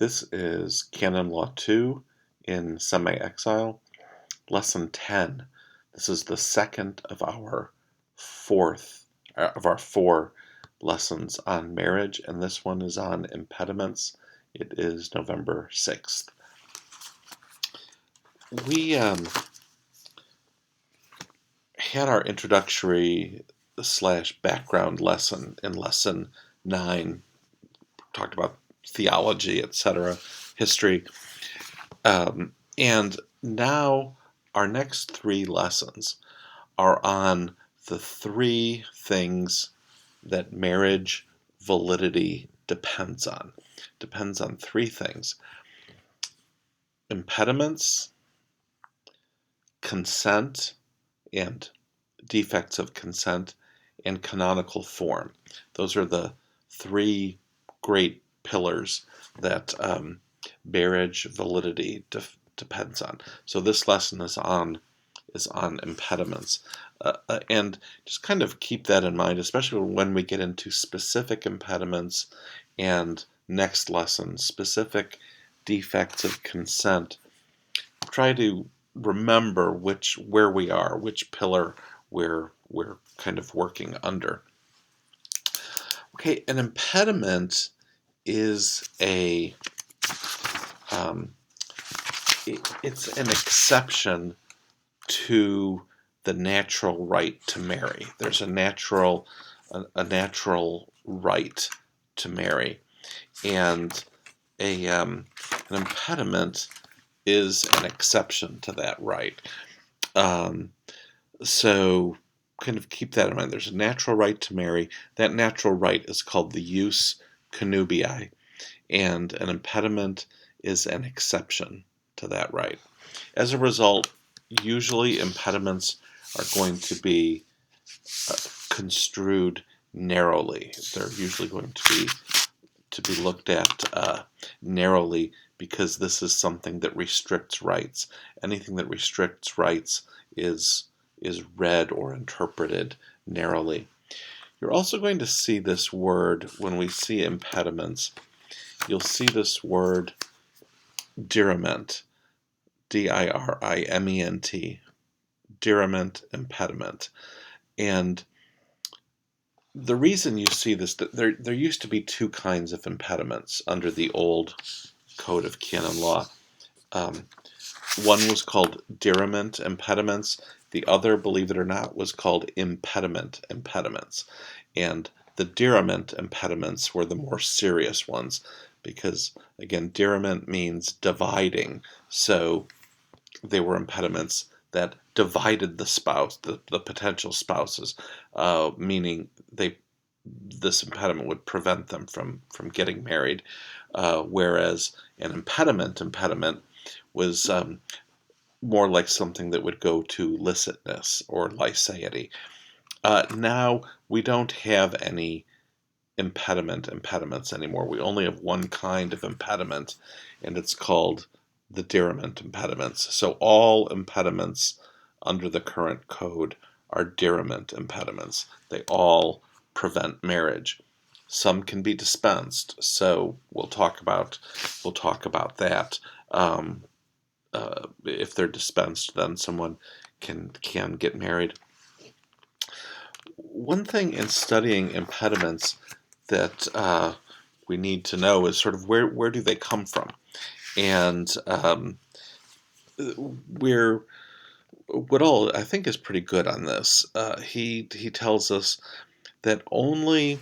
This is Canon Law II in Semi-Exile, Lesson 10. This is the second of our four lessons on marriage, and this one is on impediments. It is November 6th. We had our introductory / background lesson in Lesson 9, talked about theology, etc., history, and now our next three lessons are on the three things that marriage validity depends on. Depends on three things: impediments, consent, and defects of consent, and canonical form. Those are the three great pillars that marriage validity depends on. So this lesson is on impediments, and just kind of keep that in mind, especially when we get into specific impediments and next lesson specific defects of consent. Try to remember where we are, which pillar we're kind of working under. Okay, an impediment is it's an exception to the natural right to marry. There's a natural right to marry, and an impediment is an exception to that right. So kind of keep that in mind. There's a natural right to marry. That natural right is called the jus connubii, and an impediment is an exception to that right. As a result, usually impediments are going to be construed narrowly. They're usually going to be looked at narrowly, because this is something that restricts rights. Anything that restricts rights is read or interpreted narrowly. You're also going to see this word when we see impediments. You'll see this word diriment, diriment, diriment, impediment. And the reason you see this, that there used to be two kinds of impediments under the old code of canon law. One was called diriment impediments. The other, believe it or not, was called impediment impediments. And the diriment impediments were the more serious ones, because, again, diriment means dividing. So they were impediments that divided the spouse, the potential spouses, meaning this impediment would prevent them from getting married, whereas an impediment was more like something that would go to licitness or licety. Now we don't have any impediments anymore. We only have one kind of impediment, and it's called the diriment impediments. So all impediments under the current code are diriment impediments. They all prevent marriage. Some can be dispensed, so we'll talk about that. If they're dispensed, then someone can get married. One thing in studying impediments that we need to know is sort of where do they come from, and Woodall, I think, is pretty good on this. He tells us that only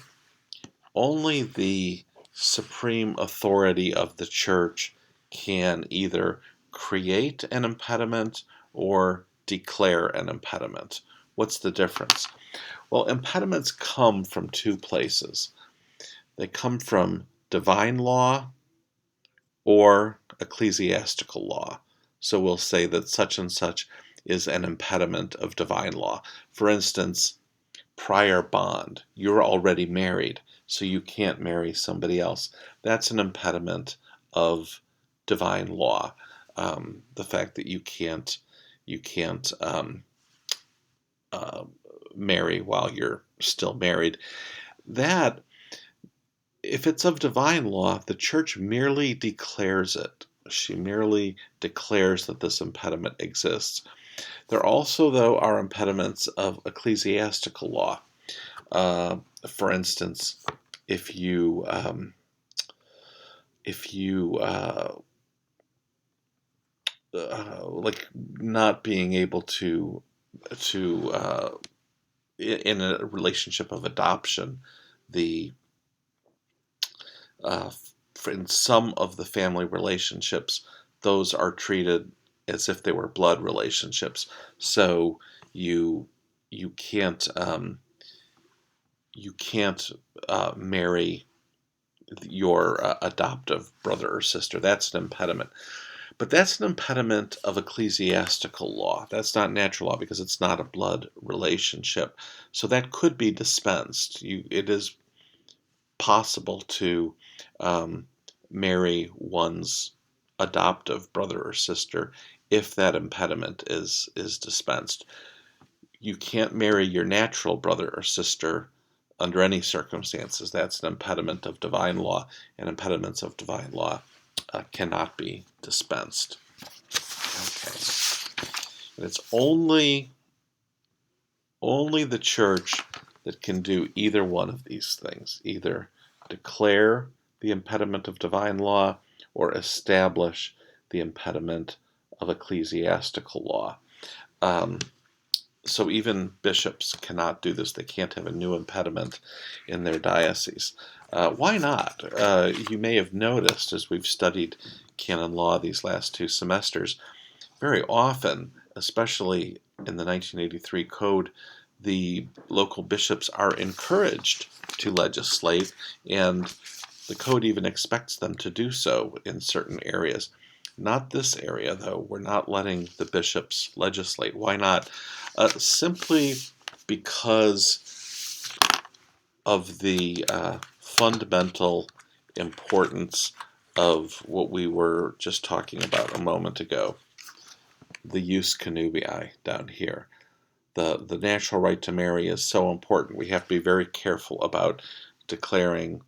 the supreme authority of the church can either create an impediment or declare an impediment. What's the difference? Well, impediments come from two places. They come from divine law or ecclesiastical law. So we'll say that such and such is an impediment of divine law. For instance, prior bond. You're already married, so you can't marry somebody else. That's an impediment of divine law. The fact that you can't marry while you're still married. That If it's of divine law, the church merely declares it. She merely declares that this impediment exists. There also, though, are impediments of ecclesiastical law. For instance, if you like not being able to in a relationship of adoption, the in some of the family relationships, those are treated as if they were blood relationships. So you you can't marry your adoptive brother or sister. That's an impediment. But that's an impediment of ecclesiastical law. That's not natural law because it's not a blood relationship. So that could be dispensed. It is possible to marry one's adoptive brother or sister if that impediment is dispensed. You can't marry your natural brother or sister under any circumstances. That's an impediment of divine law, and impediments of divine law cannot be dispensed. Okay. And it's only the church that can do either one of these things, either declare the impediment of divine law or establish the impediment of ecclesiastical law. So even bishops cannot do this. They can't have a new impediment in their diocese. Why not? You may have noticed, as we've studied canon law these last 2 semesters, very often, especially in the 1983 code, the local bishops are encouraged to legislate, and the code even expects them to do so in certain areas. Not this area, though. We're not letting the bishops legislate. Why not? Simply because of the fundamental importance of what we were just talking about a moment ago, the jus connubii down here. The natural right to marry is so important. We have to be very careful about declaring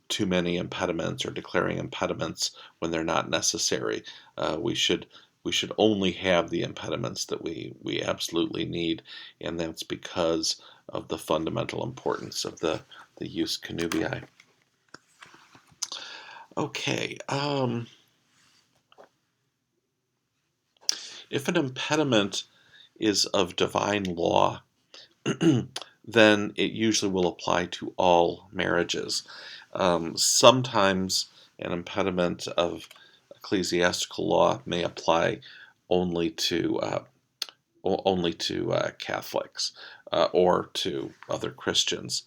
too many impediments or declaring impediments when they're not necessary. We should only have the impediments that we absolutely need, and that's because of the fundamental importance of the jus connubii. Okay. If an impediment is of divine law, then it usually will apply to all marriages. Sometimes an impediment of ecclesiastical law may apply only to Catholics or to other Christians.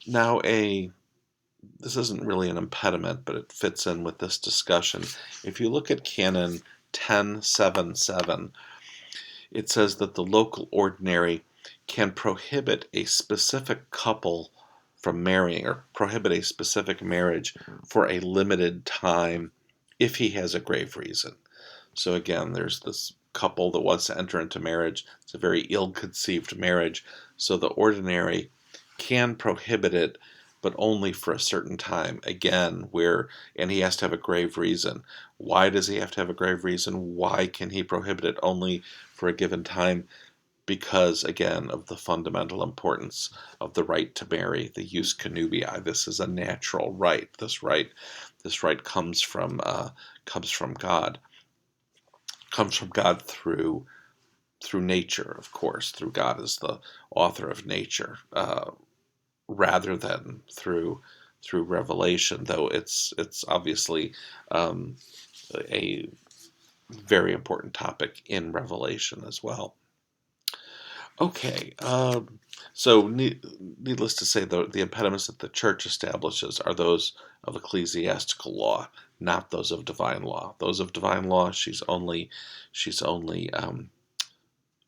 Now, this isn't really an impediment, but it fits in with this discussion. If you look at Canon 1077, it says that the local ordinary can prohibit a specific couple from marrying or prohibit a specific marriage for a limited time if he has a grave reason. So again, there's this couple that wants to enter into marriage. It's a very ill-conceived marriage, so the ordinary can prohibit it, but only for a certain time. Again, and he has to have a grave reason. Why does he have to have a grave reason? Why can he prohibit it only for a given time? Because, again, of the fundamental importance of the right to marry, the jus connubii. This is a natural right. This right comes from God. Comes from God through nature, of course. Through God as the author of nature, rather than through revelation. Though it's obviously a very important topic in Revelation as well. Okay, so needless to say, the impediments that the church establishes are those of ecclesiastical law, not those of divine law. Those of divine law, she's only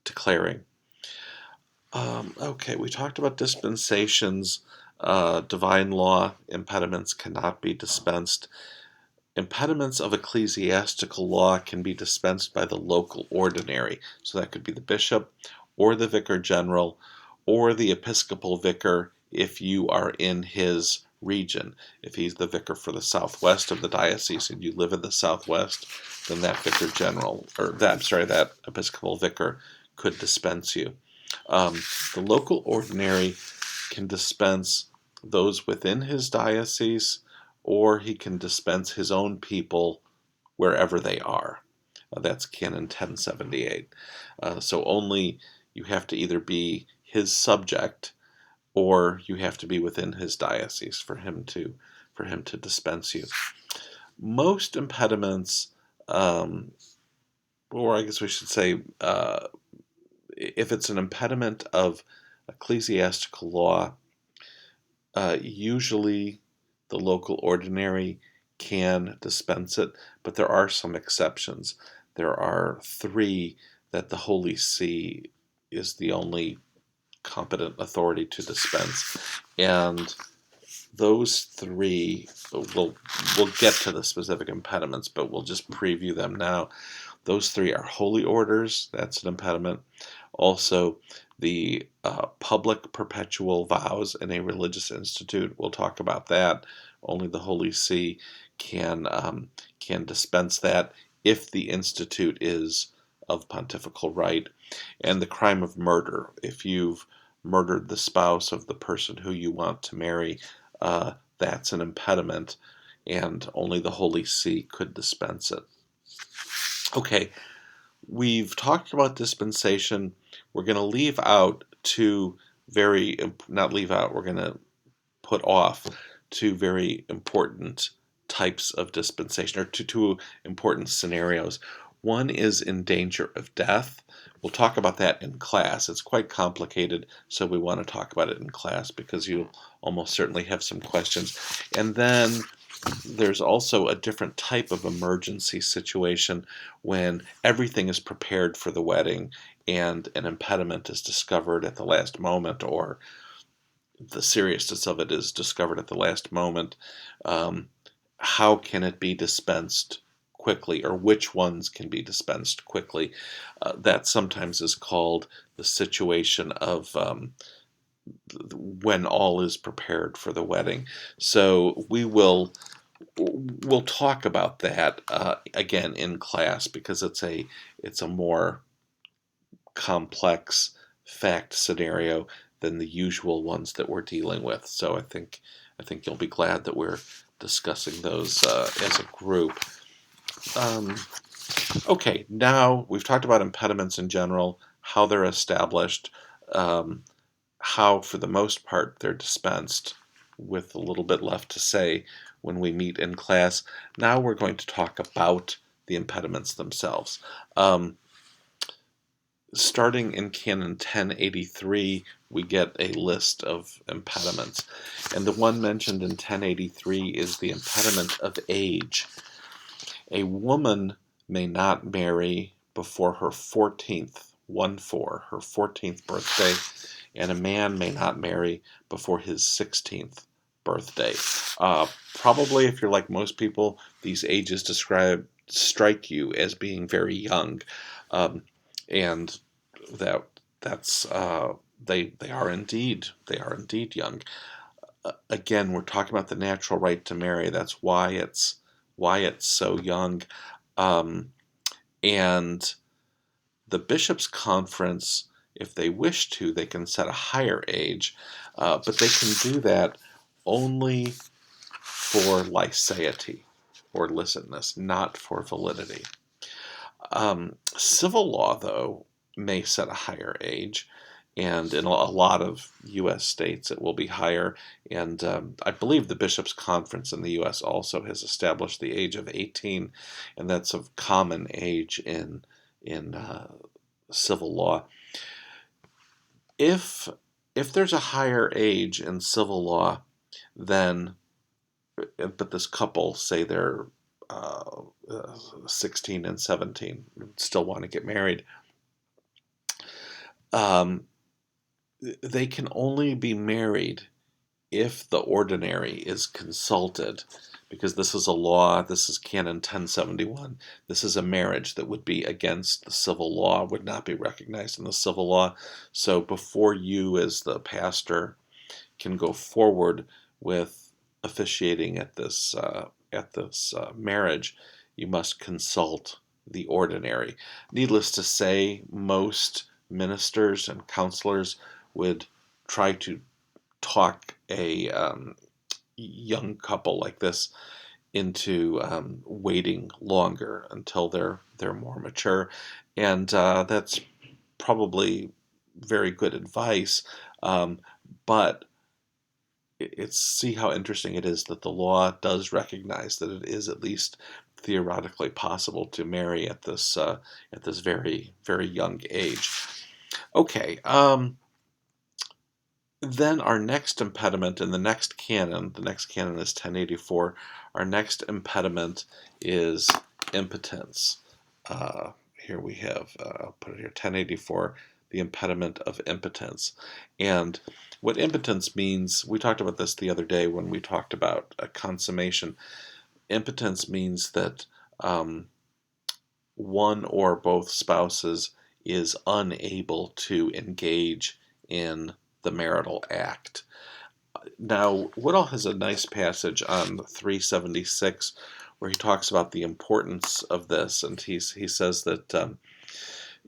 declaring. Okay, we talked about dispensations. Divine law impediments cannot be dispensed. Impediments of ecclesiastical law can be dispensed by the local ordinary. So that could be the bishop or the vicar general or the episcopal vicar if you are in his region. If he's the vicar for the southwest of the diocese and you live in the southwest, then that vicar general, or that Episcopal vicar could dispense you. The local ordinary can dispense those within his diocese, or he can dispense his own people wherever they are. That's Canon 1078. So only you have to either be his subject or you have to be within his diocese for him to dispense you. Most impediments, or I guess we should say, if it's an impediment of ecclesiastical law, usually the local ordinary can dispense it, but there are some exceptions. There are 3 that the Holy See is the only competent authority to dispense, and those 3, we'll get to the specific impediments, but we'll just preview them now. Those 3 are holy orders, that's an impediment. Also, the public perpetual vows in a religious institute, we'll talk about that. Only the Holy See can dispense that if the institute is of pontifical right. And the crime of murder, if you've murdered the spouse of the person who you want to marry, that's an impediment, and only the Holy See could dispense it. Okay, we've talked about dispensation. We're going to leave out we're going to put off 2 very important types of dispensation, or two important scenarios. One is in danger of death. We'll talk about that in class. It's quite complicated, so we want to talk about it in class because you'll almost certainly have some questions. And then there's also a different type of emergency situation when everything is prepared for the wedding and an impediment is discovered at the last moment, or the seriousness of it is discovered at the last moment. How can it be dispensed quickly, or which ones can be dispensed quickly? That sometimes is called the situation of when all is prepared for the wedding. So we'll talk about that again in class, because it's a more complex fact scenario than the usual ones that we're dealing with. So I think you'll be glad that we're discussing those as a group. Okay, now we've talked about impediments in general, how they're established, how for the most part they're dispensed, with a little bit left to say when we meet in class. Now we're going to talk about the impediments themselves. Starting in Canon 1083, we get a list of impediments. And the one mentioned in 1083 is the impediment of age. A woman may not marry before her 14th birthday, and a man may not marry before his 16th birthday. Probably, if you're like most people, these ages strike you as being very young. And that's they are indeed young. Again, we're talking about the natural right to marry. That's why it's so young. And the bishops' conference, if they wish to, they can set a higher age, but they can do that only for lyceity or licitness, not for validity. Civil law, though, may set a higher age, and in a lot of U.S. states it will be higher, and I believe the Bishops' Conference in the U.S. also has established the age of 18, and that's a common age in civil law. If there's a higher age in civil law, then, but this couple, say they're 16 and 17, still want to get married, they can only be married if the ordinary is consulted, because this is a law, this is Canon 1071, this is a marriage that would be against the civil law, would not be recognized in the civil law. So before you as the pastor can go forward with officiating at this marriage, you must consult the ordinary. Needless to say, most ministers and counselors would try to talk a young couple like this into waiting longer until they're more mature, and that's probably very good advice. But it's see how interesting it is that the law does recognize that it is at least theoretically possible to marry at this very very young age. Okay. Then our next impediment in the next canon is 1084. Our next impediment is impotence. Here we have, I'll put it here, 1084, the impediment of impotence. And what impotence means, we talked about this the other day when we talked about a consummation. Impotence means that one or both spouses is unable to engage in the marital act. Now, Woodall has a nice passage on 376 where he talks about the importance of this, and he says that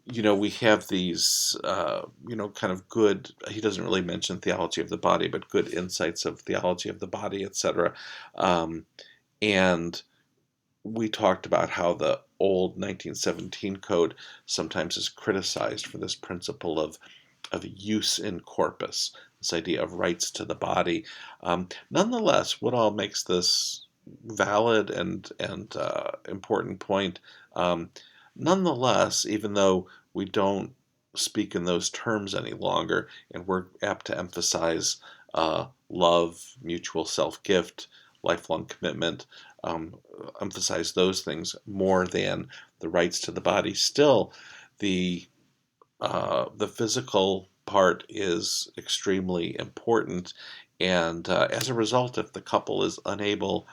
we have these kind of good, he doesn't really mention theology of the body, but good insights of theology of the body, etc. And we talked about how the old 1917 code sometimes is criticized for this principle of use in corpus, this idea of rights to the body. Nonetheless, Woodall makes this valid and important point. Nonetheless, even though we don't speak in those terms any longer, and we're apt to emphasize love, mutual self-gift, lifelong commitment, emphasize those things more than the rights to the body, still the physical part is extremely important, and as a result, if the couple is unable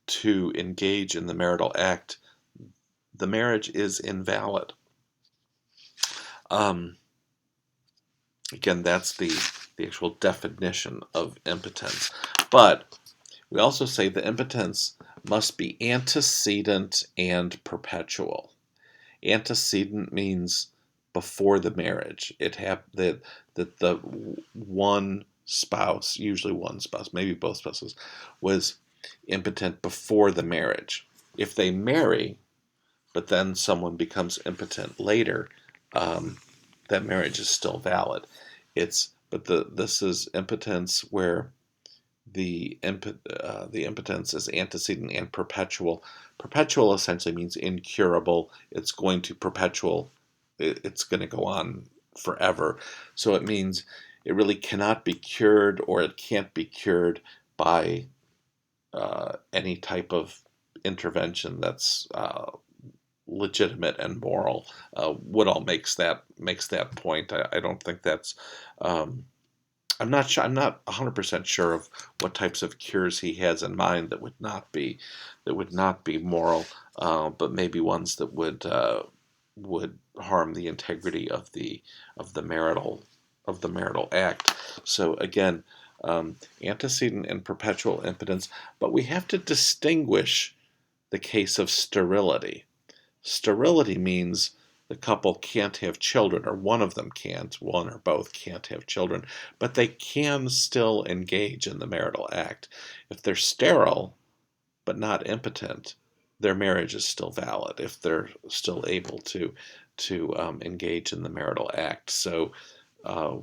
to engage in the marital act, the marriage is invalid. Again, that's the actual definition of impotence. But we also say the impotence must be antecedent and perpetual. Antecedent means before the marriage. It that the one spouse, usually one spouse, maybe both spouses, was impotent before the marriage. If they marry, but then someone becomes impotent later, that marriage is still valid. This is impotence where the impotence is antecedent and perpetual. Perpetual essentially means incurable. It's going to it's going to go on forever. So it means it really cannot be cured, or it can't be cured by any type of intervention that's legitimate and moral. Woodall makes that point. I don't think that's. I'm not sure. I'm not 100% sure of what types of cures he has in mind that would not be moral, but maybe ones that would harm the integrity of the marital act. So again, antecedent and perpetual impotence, but we have to distinguish the case of sterility. Sterility means the couple can't have children, or one of them can't, one or both can't have children, but they can still engage in the marital act. If they're sterile but not impotent, their marriage is still valid if they're still able to engage in the marital act. So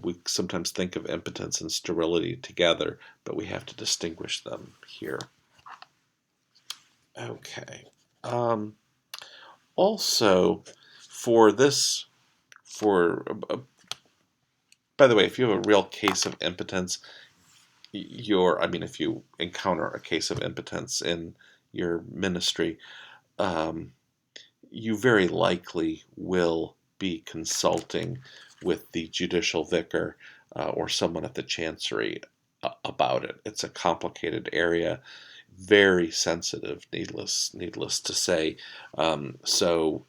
we sometimes think of impotence and sterility together, but we have to distinguish them here. Okay. Also, by the way, if you have a real case of impotence, if you encounter a case of impotence in your ministry, you very likely will be consulting with the judicial vicar or someone at the chancery about it. It's a complicated area, very sensitive, needless to say. So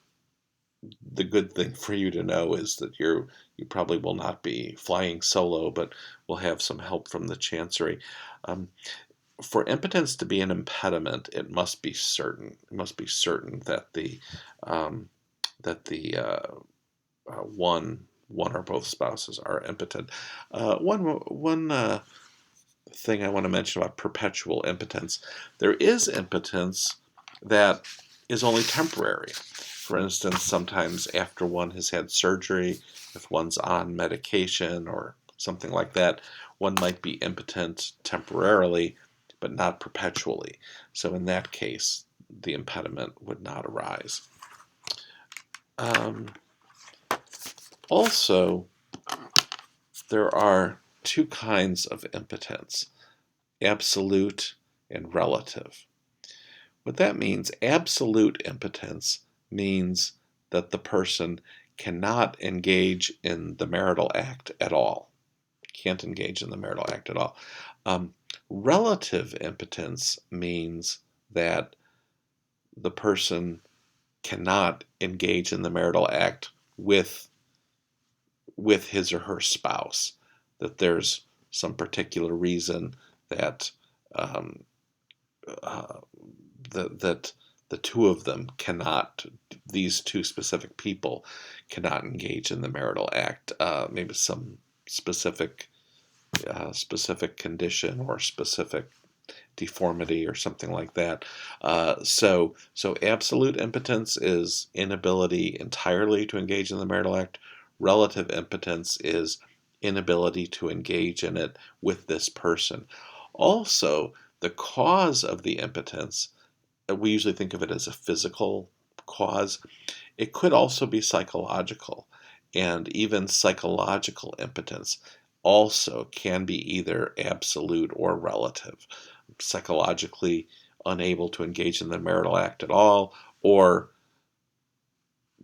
the good thing for you to know is that you probably will not be flying solo, but will have some help from the chancery. for impotence to be an impediment, it must be certain. It must be certain that the one or both spouses are impotent. One thing I want to mention about perpetual impotence: there is impotence that is only temporary. For instance, sometimes after one has had surgery, if one's on medication or something like that, one might be impotent temporarily, but not perpetually. So in that case, the impediment would not arise. Also, there are two kinds of impotence: absolute and relative. What that means, absolute impotence means that the person cannot engage in the marital act at all. Can't engage in the marital act at all. Relative impotence means that the person cannot engage in the marital act with his or her spouse, that there's some particular reason that that the two of them cannot, these two specific people cannot engage in the marital act. Maybe some specific condition or specific deformity or something like that. So absolute impotence is inability entirely to engage in the marital act. Relative impotence is inability to engage in it with this person. Also, the cause of the impotence, we usually think of it as a physical cause. It could also be psychological, and even psychological impotence also can be either absolute or relative. Psychologically unable to engage in the marital act at all, or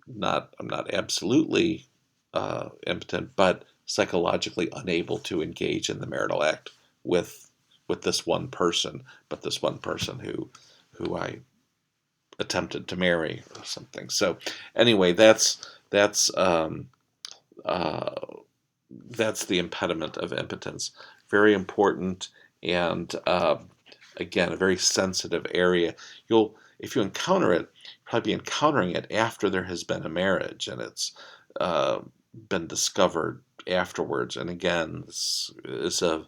I'm not absolutely impotent, but psychologically unable to engage in the marital act with this one person, but this one person who I attempted to marry or something. So anyway, that's the impediment of impotence. Very important, and again, a very sensitive area. If you encounter it, you'll probably be encountering it after there has been a marriage and it's been discovered afterwards. And again, this is a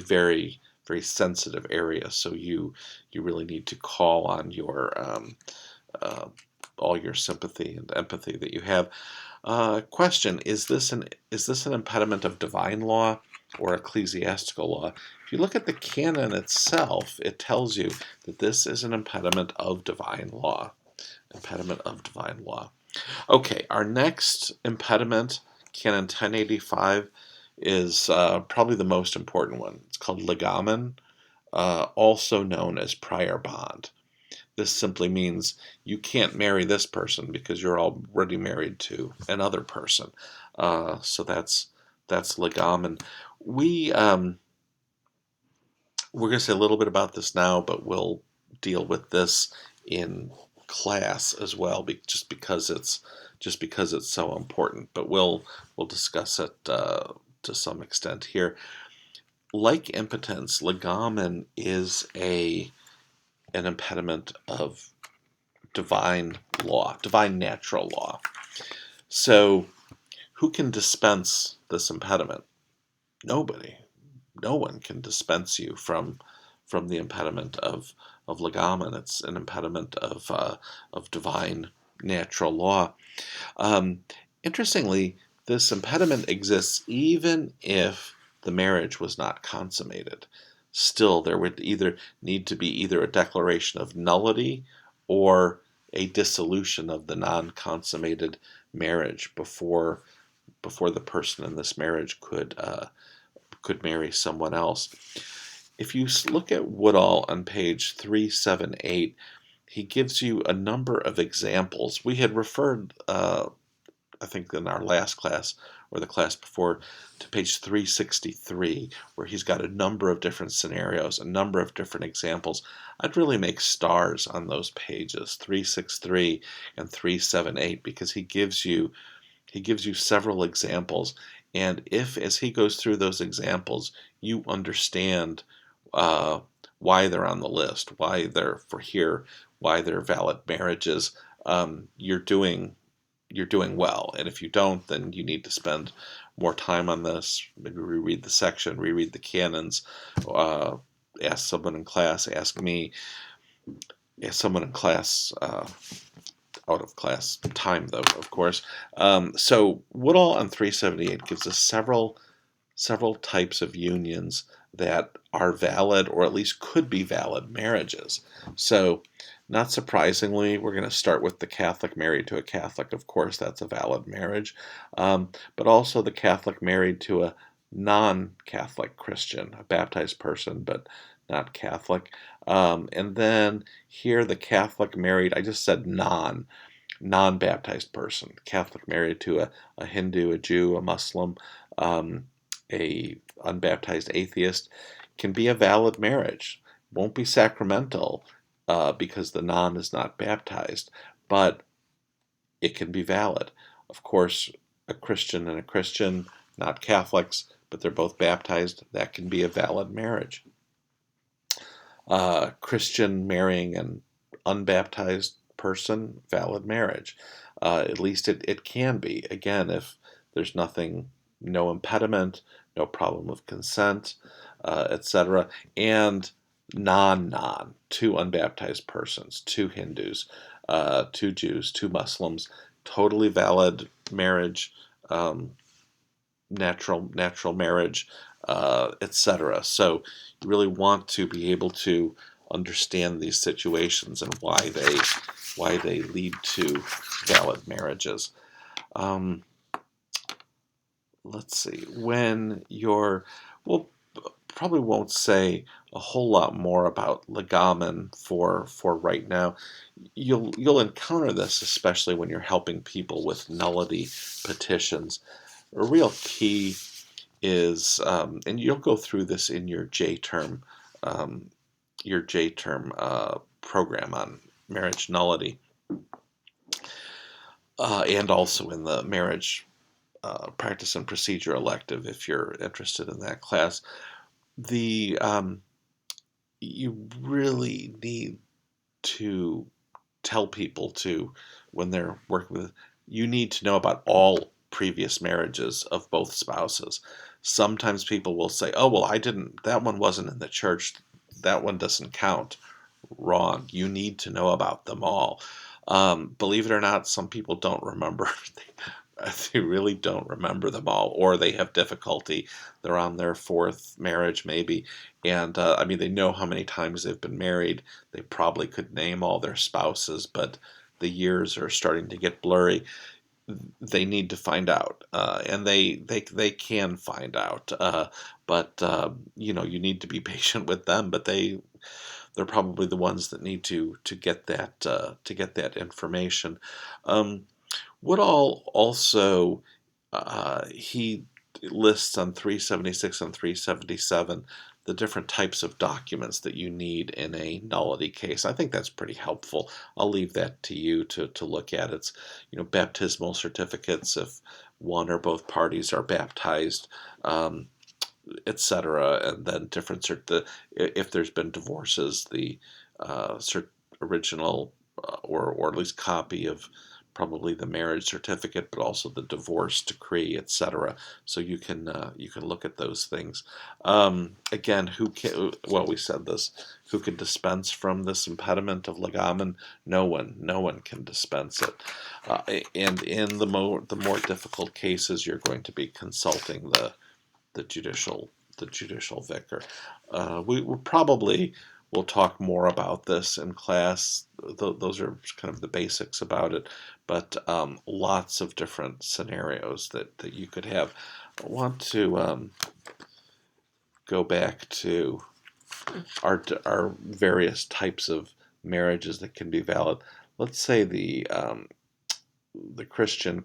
very, very sensitive area. So you really need to call on your all your sympathy and empathy that you have. Question: is this an impediment of divine law or ecclesiastical law? If you look at the canon itself, it tells you that this is an impediment of divine law. Impediment of divine law. Okay, our next impediment, Canon 1085, is probably the most important one. It's called legamen, also known as prior bond. This simply means you can't marry this person because you're already married to another person. So that's legamen. We're going to say a little bit about this now, but we'll deal with this in class as well, just because it's so important. But we'll discuss it to some extent here. Like impotence, legamen is an impediment of divine law, divine natural law. So who can dispense this impediment? Nobody. No one can dispense you from the impediment of legamen. It's an impediment of divine natural law. Interestingly, this impediment exists even if the marriage was not consummated. Still, there would either need to be either a declaration of nullity or a dissolution of the non-consummated marriage before the person in this marriage could marry someone else. If you look at Woodall on page 378, he gives you a number of examples. We had referred, I think in our last class or the class before, to page 363, where he's got a number of different scenarios, a number of different examples. I'd really make stars on those pages, 363 and 378, because he gives you several examples. And if, as he goes through those examples, you understand why they're on the list, why they're for here, why they're valid marriages, you're doing well. And if you don't, then you need to spend more time on this. Maybe reread the section, reread the canons, uh, ask someone in class, ask me, ask someone in class, out of class time though, of course. So Woodall on 378 gives us several types of unions that are valid, or at least could be valid marriages. So, not surprisingly, we're going to start with the Catholic married to a Catholic. Of course, that's a valid marriage. But also the Catholic married to a non-Catholic Christian, a baptized person, but not Catholic. And then here the Catholic married, I just said non-baptized person. Catholic married to a Hindu, a Jew, a Muslim, a unbaptized atheist, can be a valid marriage. Won't be sacramental because the non is not baptized, but it can be valid. Of course, a Christian and a Christian, not Catholics, but they're both baptized, that can be a valid marriage. Christian marrying an unbaptized person, valid marriage. At least it can be. Again, if there's no impediment, no problem of consent, etc. And non, two unbaptized persons, two Hindus, two Jews, two Muslims, totally valid marriage, natural marriage, etc. So you really want to be able to understand these situations and why they lead to valid marriages. Let's see. We'll probably won't say a whole lot more about legamen for right now. You'll encounter this especially when you're helping people with nullity petitions. A real key is, and you'll go through this in your J-term program on marriage nullity, and also in the marriage practice and procedure elective if you're interested in that class. You really need to tell people when they're working with, you need to know about all previous marriages of both spouses. Sometimes people will say, oh, well, that one wasn't in the church, that one doesn't count. Wrong. You need to know about them all. Believe it or not, some people don't remember. They really don't remember them all, or they have difficulty. They're on their fourth marriage, maybe, and they know how many times they've been married. They probably could name all their spouses, but the years are starting to get blurry. They need to find out, and they can find out. But you need to be patient with them. But they're probably the ones that need to get that information. Woodall also, he lists on 376 and 377 the different types of documents that you need in a nullity case. I think that's pretty helpful. I'll leave that to you to look at. It's, baptismal certificates if one or both parties are baptized, etc. And then different if there's been divorces, the original or at least copy of probably the marriage certificate, but also the divorce decree, etc. So you can look at those things. Again, we said this. Who can dispense from this impediment of legamen? No one can dispense it. And in the more difficult cases, you're going to be consulting the judicial vicar. We probably will talk more about this in class. Those are kind of the basics about it, but lots of different scenarios that you could have. I want to go back to our various types of marriages that can be valid. Let's say the Christian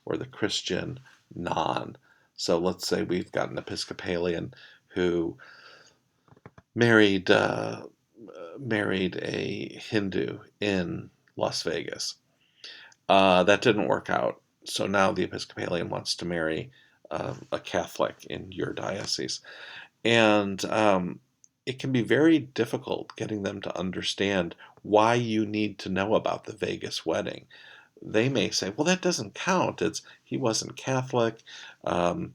or the Christian non. So let's say we've got an Episcopalian who married a Hindu in Las Vegas. That didn't work out. So now the Episcopalian wants to marry a Catholic in your diocese. And it can be very difficult getting them to understand why you need to know about the Vegas wedding. They may say, well, that doesn't count. He wasn't Catholic. Um,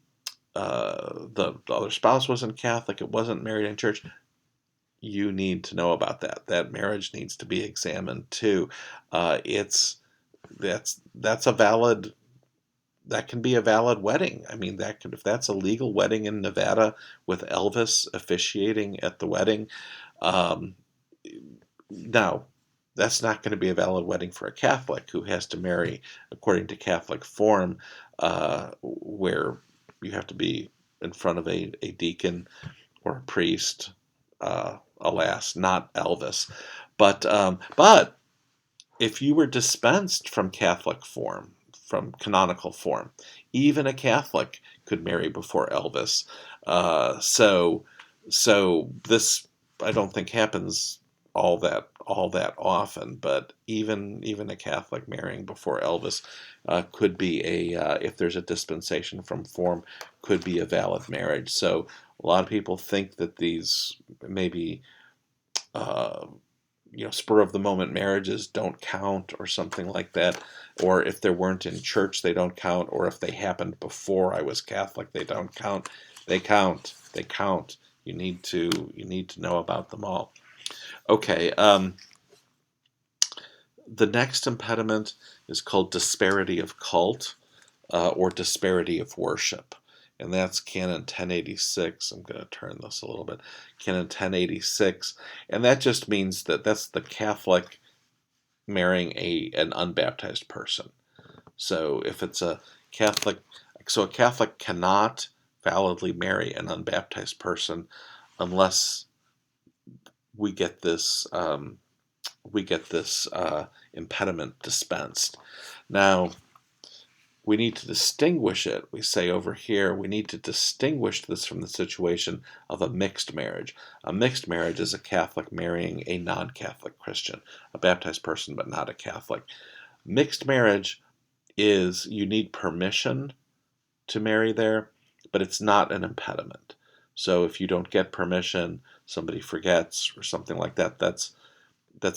the other spouse wasn't Catholic. It wasn't married in church. You need to know about that. That marriage needs to be examined too. It's that's a valid that can be a valid wedding. I mean, that could if that's a legal wedding in Nevada with Elvis officiating at the wedding. Um, Now, that's not going to be a valid wedding for a Catholic who has to marry according to Catholic form, where you have to be in front of a deacon or a priest. Alas, not Elvis. But if you were dispensed from Catholic form, from canonical form, even a Catholic could marry before Elvis. So this I don't think happens all that often, but even a Catholic marrying before Elvis could be if there's a dispensation from form, could be a valid marriage. So a lot of people think that these maybe uh, spur of the moment marriages don't count or something like that, or if they weren't in church they don't count, or if they happened before I was Catholic they don't count. They count. They count. You need to know about them all. Okay. The next impediment is called disparity of cult, or disparity of worship. And that's Canon 1086. I'm going to turn this a little bit. Canon 1086. And that just means that's the Catholic marrying an unbaptized person. So if it's a Catholic, so a Catholic cannot validly marry an unbaptized person unless we get this impediment dispensed. Now, we need to distinguish it. We say over here, we need to distinguish this from the situation of a mixed marriage. A mixed marriage is a Catholic marrying a non-Catholic Christian, a baptized person but not a Catholic. Mixed marriage is you need permission to marry there, but it's not an impediment. So if you don't get permission, somebody forgets or something like that, that's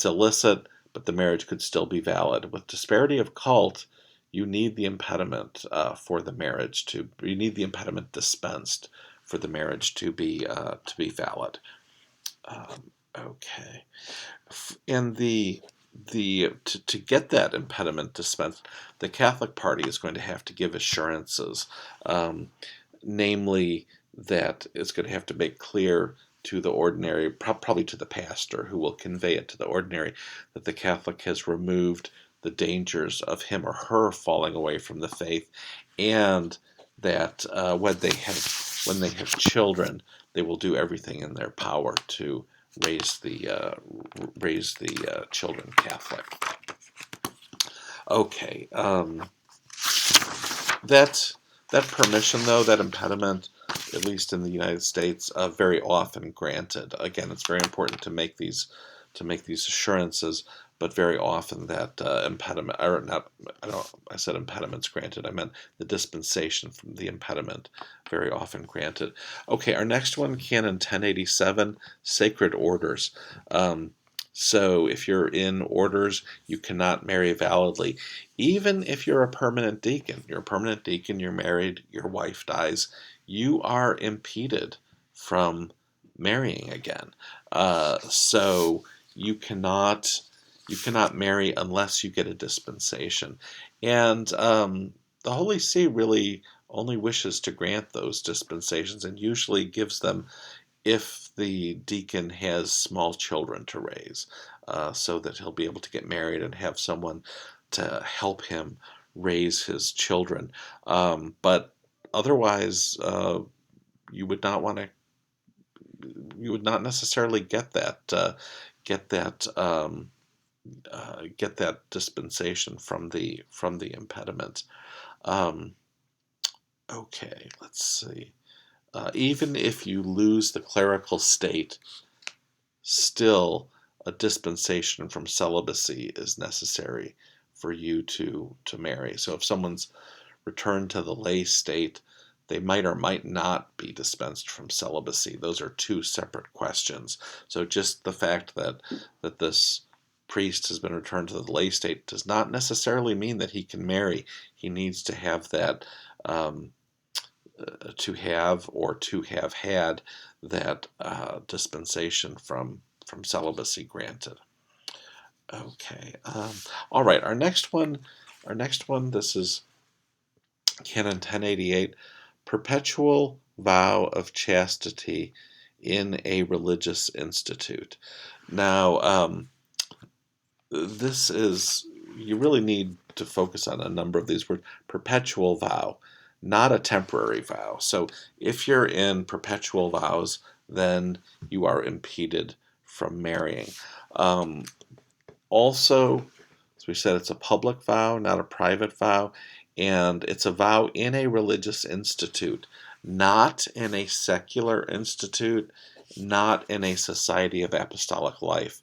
illicit, but the marriage could still be valid. With disparity of cult, you need the impediment you need the impediment dispensed for the marriage to be valid. Okay, and to get that impediment dispensed, the Catholic party is going to have to give assurances, namely that it's going to have to make clear to the ordinary, probably to the pastor who will convey it to the ordinary, that the Catholic has removed the dangers of him or her falling away from the faith, and that when they have children, they will do everything in their power to raise the children Catholic. Okay, that permission, though, that impediment, at least in the United States, very often granted. Again, it's very important to make these assurances, but very often that impediment, or not, I said impediments granted, I meant the dispensation from the impediment, very often granted. Okay, our next one, Canon 1087, sacred orders. So if you're in orders, you cannot marry validly. Even if you're a permanent deacon, you're married, your wife dies, you are impeded from marrying again. So you cannot marry unless you get a dispensation. And the Holy See really only wishes to grant those dispensations and usually gives them if the deacon has small children to raise, so that he'll be able to get married and have someone to help him raise his children. But otherwise, you would not want to. You would not necessarily get that dispensation from the impediment. Okay, let's see. Even if you lose the clerical state, still a dispensation from celibacy is necessary for you to marry. So if someone's returned to the lay state, they might or might not be dispensed from celibacy. Those are two separate questions. So just the fact that this priest has been returned to the lay state does not necessarily mean that he can marry. He needs to have that, to have or to have had that dispensation from celibacy granted. Okay. All right. Our next one. This is Canon 1088. Perpetual vow of chastity in a religious institute. Now, this is, you really need to focus on a number of these words. Perpetual vow, not a temporary vow. So if you're in perpetual vows, then you are impeded from marrying. Also, as we said, it's a public vow, not a private vow, and it's a vow in a religious institute, not in a secular institute, not in a society of apostolic life.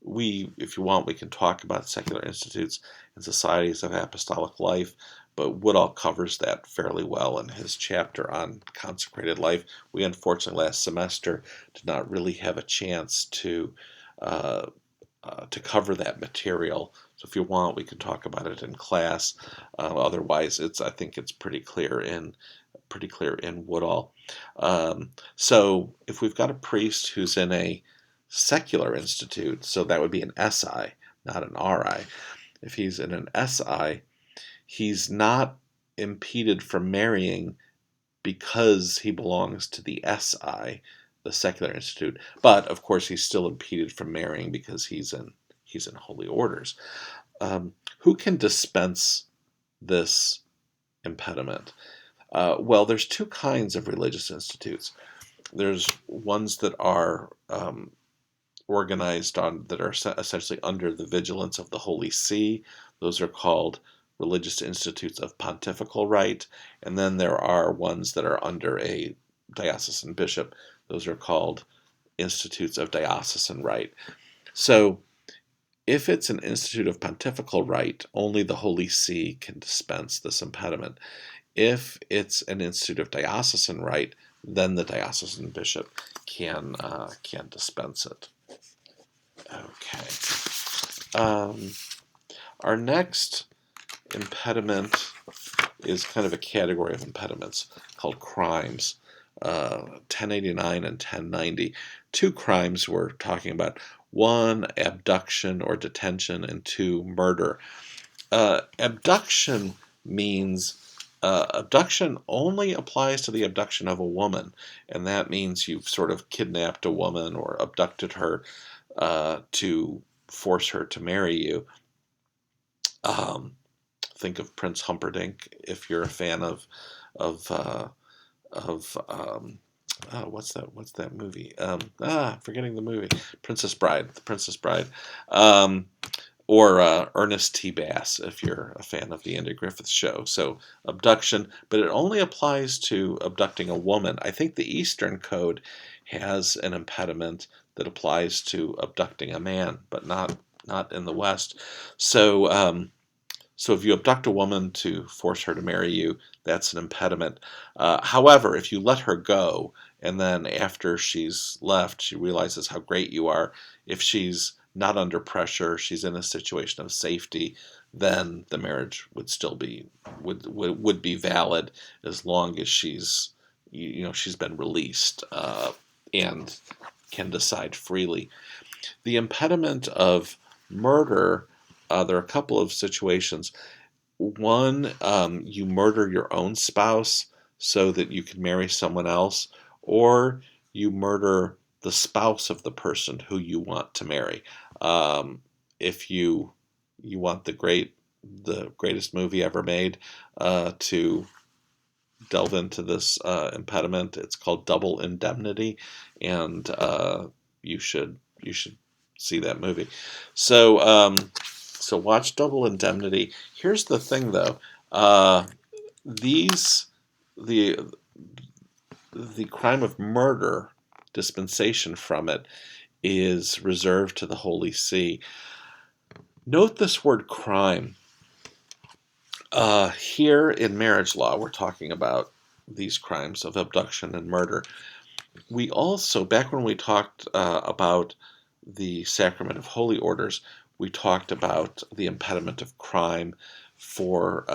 If you want, we can talk about secular institutes and societies of apostolic life, but Woodall covers that fairly well in his chapter on consecrated life. We unfortunately last semester did not really have a chance to cover that material. So if you want, we can talk about it in class. Otherwise, I think it's pretty clear in Woodall. So if we've got a priest who's in a secular institute, so that would be an SI, not an RI. If he's in an SI, he's not impeded from marrying because he belongs to the SI, the secular institute, but of course he's still impeded from marrying because he's in holy orders. Who can dispense this impediment? Well, there's two kinds of religious institutes. There's ones that are organized that are essentially under the vigilance of the Holy See. Those are called religious institutes of pontifical right, and then there are ones that are under a diocesan bishop. Those are called institutes of diocesan right. So if it's an institute of pontifical right, only the Holy See can dispense this impediment. If it's an institute of diocesan right, then the diocesan bishop can dispense it. Okay. Our next impediment is kind of a category of impediments called crimes. 1089 and 1090. Two crimes we're talking about. One, abduction or detention, and two, murder. Abduction means abduction only applies to the abduction of a woman, and that means you've sort of kidnapped a woman or abducted her to force her to marry you. Think of Prince Humperdinck if you're a fan of what's that movie? Forgetting the movie. The Princess Bride. Or Ernest T. Bass if you're a fan of the Andy Griffith Show. So abduction, but it only applies to abducting a woman. I think the Eastern Code has an impediment that applies to abducting a man, but not in the West. So so if you abduct a woman to force her to marry you, that's an impediment. However, if you let her go, and then after she's left, she realizes how great you are, if she's not under pressure, she's in a situation of safety, then the marriage would still be would be valid as long as she's been released and can decide freely. The impediment of murder, there are a couple of situations. One, you murder your own spouse so that you can marry someone else, or you murder the spouse of the person who you want to marry. If you want the greatest movie ever made to delve into this impediment, it's called Double Indemnity, and you should see that movie. So watch Double Indemnity. Here's the thing, though. The crime of murder, dispensation from it, is reserved to the Holy See. Note this word crime. Here in marriage law, we're talking about these crimes of abduction and murder. We also, back when we talked about the sacrament of holy orders, we talked about the impediment of crime for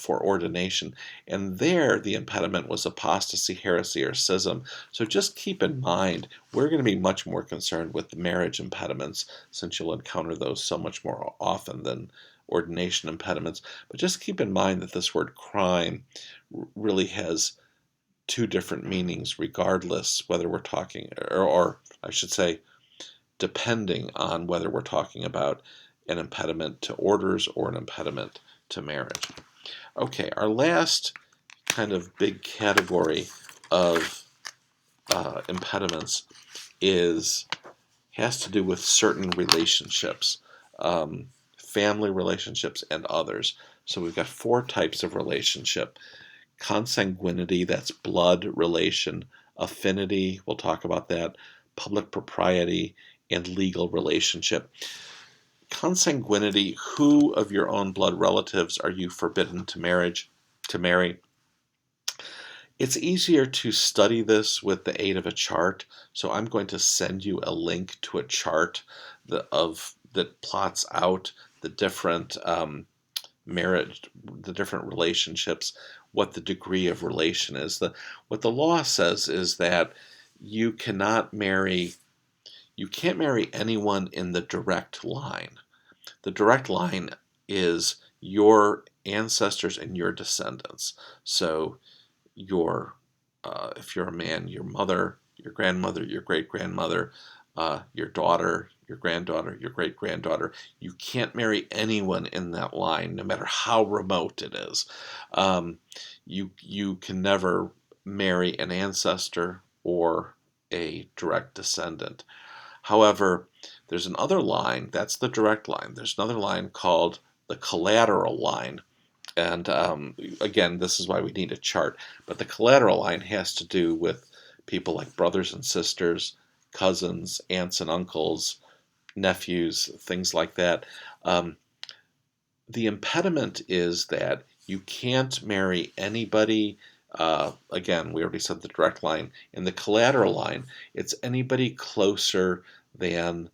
ordination, and there the impediment was apostasy, heresy, or schism. So just keep in mind, we're going to be much more concerned with the marriage impediments, since you'll encounter those so much more often than ordination impediments. But just keep in mind that this word crime really has two different meanings, regardless whether we're talking, or I should say, depending on whether we're talking about an impediment to orders or an impediment to marriage. Okay, our last kind of big category of impediments has to do with certain relationships, family relationships and others. So we've got four types of relationship. Consanguinity, that's blood relation. Affinity, we'll talk about that. Public propriety, and legal relationship. Consanguinity, who of your own blood relatives are you forbidden to marry? It's easier to study this with the aid of a chart, so I'm going to send you a link to a chart that plots out the different the different relationships, what the degree of relation is. What the law says is that you can't marry anyone in the direct line. The direct line is your ancestors and your descendants. So if you're a man, your mother, your grandmother, your great-grandmother, your daughter, your granddaughter, your great-granddaughter. You can't marry anyone in that line, no matter how remote it is. You can never marry an ancestor or a direct descendant. However, there's another line, that's the direct line. There's another line called the collateral line. And again, this is why we need a chart. But the collateral line has to do with people like brothers and sisters, cousins, aunts and uncles, nephews, things like that. The impediment is that you can't marry anybody. Again, we already said the direct line. In the collateral line, it's anybody closer than,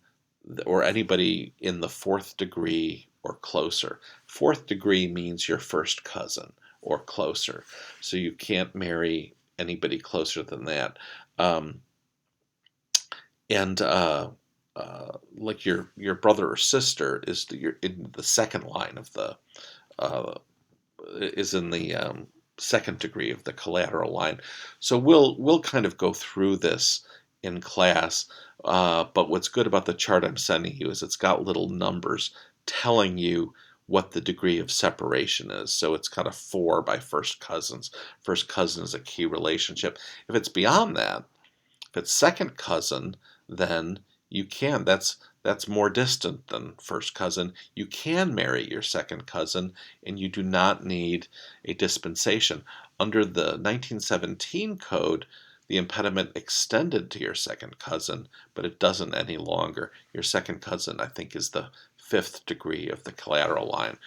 or anybody in the fourth degree or closer. Fourth degree means your first cousin or closer. So you can't marry anybody closer than that. And like your brother or sister you're in the second line of the is in the second degree of the collateral line. So we'll kind of go through this in class. But what's good about the chart I'm sending you is it's got little numbers telling you what the degree of separation is. So it's kind of 4 by first cousins. First cousin is a key relationship. If it's beyond that, if it's second cousin, then you can. That's more distant than first cousin. You can marry your second cousin, and you do not need a dispensation. Under the 1917 code, the impediment extended to your second cousin, but it doesn't any longer. Your second cousin, I think, is the 5th degree of the collateral line.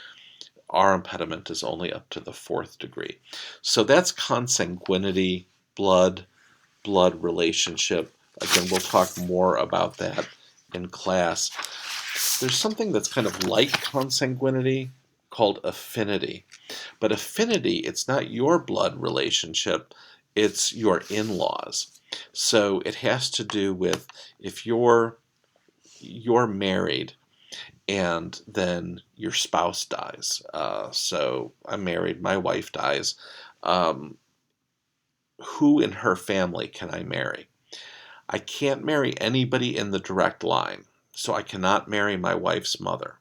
Our impediment is only up to the 4th degree. So that's consanguinity, blood relationship. Again, we'll talk more about that in class. There's something that's kind of like consanguinity called affinity. But affinity, it's not your blood relationship, it's your in-laws. So it has to do with if you're married and then your spouse dies. So I'm married, my wife dies. Who in her family can I marry? I can't marry anybody in the direct line, so I cannot marry my wife's mother.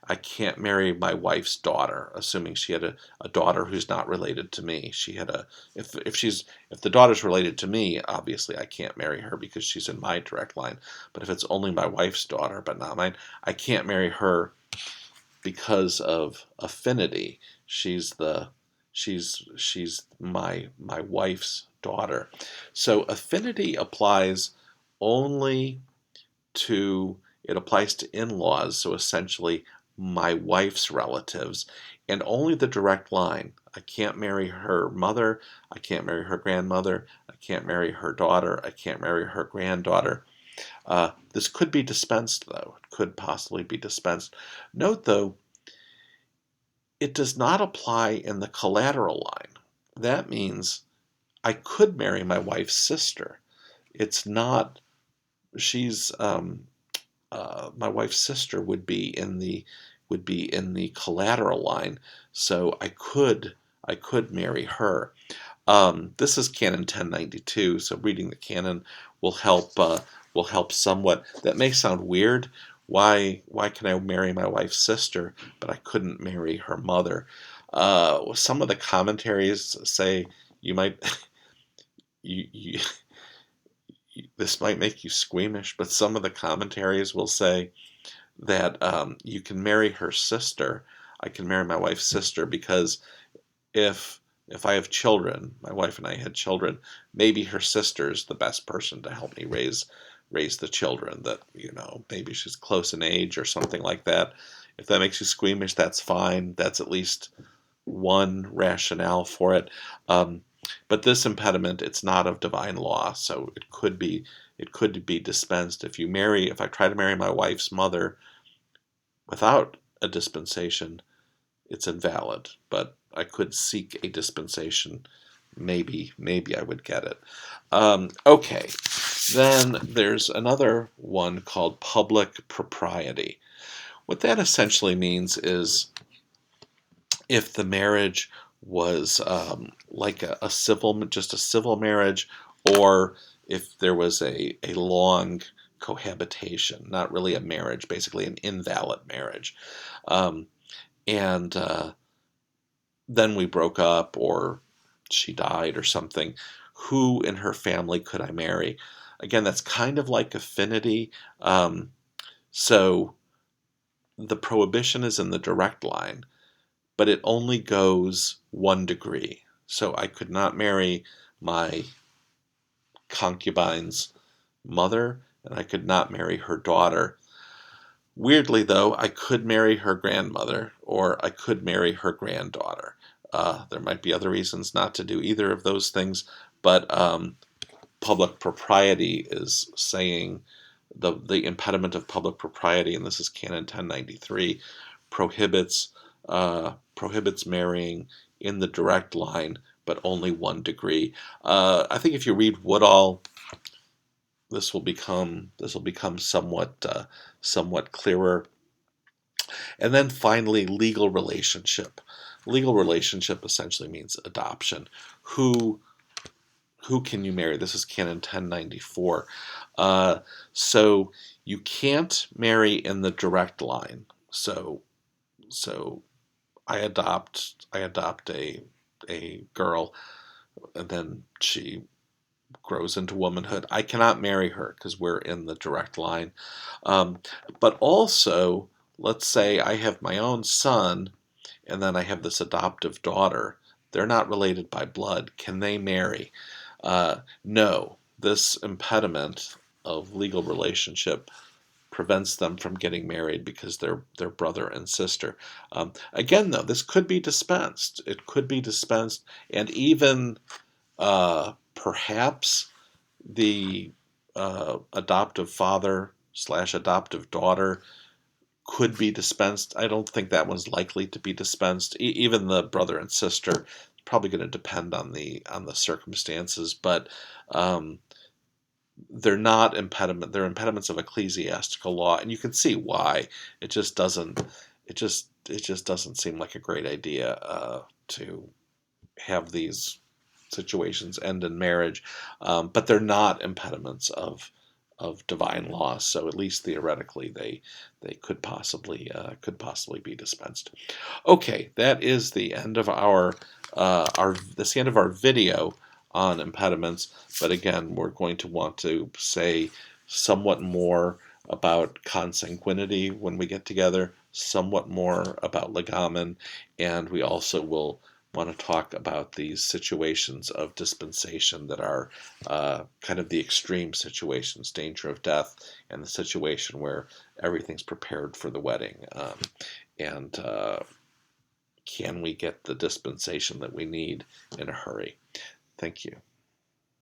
I can't marry my wife's daughter, assuming she had a daughter who's not related to me. If the daughter's related to me, obviously I can't marry her because she's in my direct line. But if it's only my wife's daughter but not mine, I can't marry her because of affinity. She's my wife's daughter. So affinity applies only it applies to in-laws. So essentially my wife's relatives, and only the direct line. I can't marry her mother, I can't marry her grandmother, I can't marry her daughter, I can't marry her granddaughter. This could be dispensed, though. It could possibly be dispensed. Note, though, it does not apply in the collateral line. That means I could marry my wife's sister. It's not, she's, my wife's sister would be in the collateral line, so I could marry her. This is Canon 1092, so reading the canon will help somewhat. That may sound weird. Why can I marry my wife's sister, but I couldn't marry her mother? Some of the commentaries say you might you this might make you squeamish, but some of the commentaries will say that you can marry her sister. I can marry my wife's sister because if I have children, my wife and I had children, maybe her sister's the best person to help me raise the children. That, maybe she's close in age or something like that. If that makes you squeamish, that's fine. That's at least one rationale for it. But this impediment, it's not of divine law, so it could be dispensed. If I try to marry my wife's mother without a dispensation, it's invalid. But I could seek a dispensation. Maybe I would get it. Okay, then there's another one called public propriety. What that essentially means is if the marriage was like a civil marriage, or if there was a long cohabitation, not really a marriage, basically an invalid marriage. And then we broke up, or she died or something. Who in her family could I marry? Again, that's kind of like affinity. So the prohibition is in the direct line, but it only goes 1 degree. So I could not marry my concubine's mother, and I could not marry her daughter. Weirdly, though, I could marry her grandmother, or I could marry her granddaughter. There might be other reasons not to do either of those things, but public propriety is saying the impediment of public propriety, and this is Canon 1093, prohibits marrying in the direct line, but only 1 degree. I think if you read Woodall, this will become somewhat clearer. And then finally, legal relationship. Legal relationship essentially means adoption. Who can you marry? This is Canon 1094. So you can't marry in the direct line. So I adopt a girl, and then she grows into womanhood. I cannot marry her because we're in the direct line. But also, let's say I have my own son, and then I have this adoptive daughter. They're not related by blood. Can they marry? No. This impediment of legal relationship prevents them from getting married because they're brother and sister. Again, though, this could be dispensed. It could be dispensed, and even perhaps the adoptive father / adoptive daughter could be dispensed. I don't think that one's likely to be dispensed. Even the brother and sister, probably going to depend on the circumstances, but they're not impediment. They're impediments of ecclesiastical law, and you can see why. It just doesn't seem like a great idea to have these situations end in marriage, but they're not impediments of divine law. So at least theoretically, they could possibly be dispensed. Okay, that is the end of our video on impediments. But again, we're going to want to say somewhat more about consanguinity when we get together, somewhat more about legamen, and we also will want to talk about these situations of dispensation that are kind of the extreme situations, danger of death, and the situation where everything's prepared for the wedding. and can we get the dispensation that we need in a hurry? Thank you.